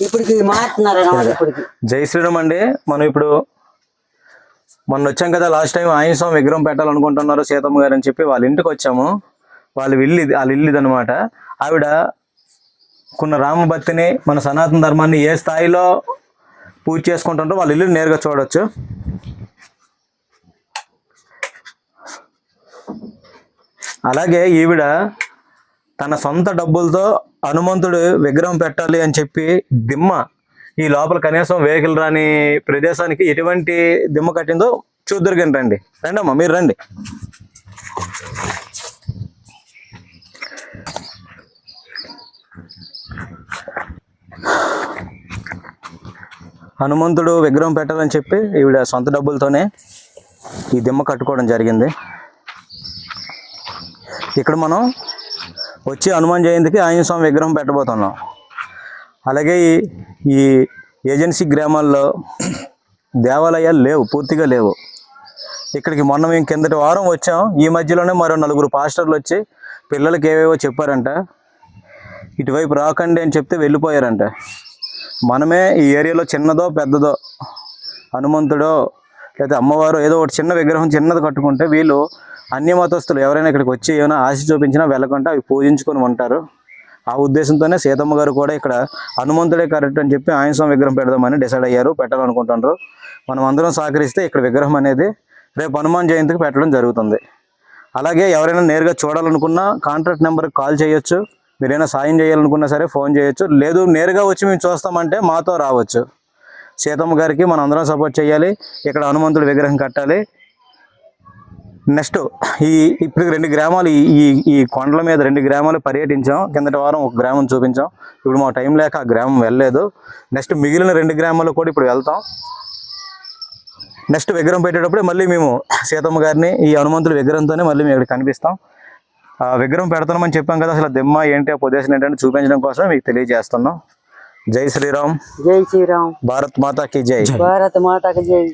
ఇప్పటికి మారుతున్నారు. జై శ్రీరామ్ అండి. మనం ఇప్పుడు మొన్న వచ్చాం కదా, లాస్ట్ టైం ఆంజనేయ స్వామి విగ్రహం పెట్టాలనుకుంటున్నారు సీతమ్మ గారు అని చెప్పి వాళ్ళ ఇంటికి వచ్చాము. వాళ్ళ ఇల్లు అనమాట. ఆవిడ కొన్న రామభక్తిని, మన సనాతన ధర్మాన్ని ఏ స్థాయిలో పూజ చేసుకుంటుంటారో వాళ్ళ ఇల్లు నేరుగా చూడొచ్చు. అలాగే ఈవిడ తన సొంత డబ్బులతో హనుమంతుడు విగ్రహం పెట్టాలి అని చెప్పి దిమ్మ, ఈ లోపల కనీసం వెహికల్ రాని ప్రదేశానికి ఎటువంటి దిమ్మ కట్టిందో చూద్దరు. రండి అమ్మా, మీరు రండి. హనుమంతుడు విగ్రహం పెట్టాలని చెప్పి ఈవిడ సొంత డబ్బులతోనే ఈ దిమ్మ కట్టుకోవడం జరిగింది. ఇక్కడ మనం వచ్చి హనుమాన్ జయంతికి ఆంజనేయ స్వామి విగ్రహం పెట్టబోతున్నాం. అలాగే ఈ ఏజెన్సీ గ్రామాల్లో దేవాలయాలు లేవు, పూర్తిగా లేవు. ఇక్కడికి మొన్న మేము కిందటి వారం వచ్చాం. ఈ మధ్యలోనే మరో 4 పాస్టర్లు వచ్చి పిల్లలకి ఏవేవో చెప్పారంట. ఇటువైపు రాకండి అని చెప్తే వెళ్ళిపోయారంట. మనమే ఈ ఏరియాలో చిన్నదో పెద్దదో హనుమంతుడో లేదా అమ్మవారు ఏదో ఒకటి చిన్న విగ్రహం చిన్నది కట్టుకుంటే వీళ్ళు అన్య మతస్థులు ఎవరైనా ఇక్కడికి వచ్చి ఏమైనా ఆశ చూపించినా వెళ్ళకుండా అవి పూజించుకొని ఉంటారు. ఆ ఉద్దేశంతోనే సీతమ్మ గారు కూడా ఇక్కడ హనుమంతుడే కరెక్ట్ అని చెప్పి ఆంజనేయ స్వామి విగ్రహం పెడదామని డిసైడ్ అయ్యారు, పెట్టాలనుకుంటున్నారు. మనం అందరం సహకరిస్తే ఇక్కడ విగ్రహం అనేది రేపు హనుమాన్ జయంతికి పెట్టడం జరుగుతుంది. అలాగే ఎవరైనా నేరుగా చూడాలనుకున్నా కాంటాక్ట్ నెంబర్కి కాల్ చేయొచ్చు. మీరైనా సాయం చేయాలనుకున్నా సరే ఫోన్ చేయొచ్చు. లేదు నేరుగా వచ్చి మేము చూస్తామంటే మాతో రావచ్చు. సీతమ్మ గారికి మనం అందరం సపోర్ట్ చేయాలి. ఇక్కడ హనుమంతుడి విగ్రహం కట్టాలి. నెక్స్ట్ ఇప్పుడు 2 గ్రామాలు ఈ కొండల మీద 2 గ్రామాలు పర్యటించాం. కిందటి వారం ఒక గ్రామం చూపించాం. ఇప్పుడు మా టైం లేక ఆ గ్రామం వెళ్ళలేదు. నెక్స్ట్ మిగిలిన 2 గ్రామాలు కూడా ఇప్పుడు వెళ్తాం. నెక్స్ట్ విగ్రహం పెట్టేటప్పుడే మళ్ళీ మేము సీతమ్మ గారిని ఈ హనుమంతుడి విగ్రహంతోనే మళ్ళీ మేము ఇక్కడ కనిపిస్తాం. ఆ విగ్రహం పెడతామని చెప్పాం కదా, అసలు దిమ్మ ఏంటి, ఆ పొజిషన్ ఏంటంటే చూపించడం కోసం మీకు తెలియజేస్తున్నాం. జై శ్రీరామ్. జై శ్రీరామ్. భారత్ మాతాకి జై. భారత్ మాతాకి జై.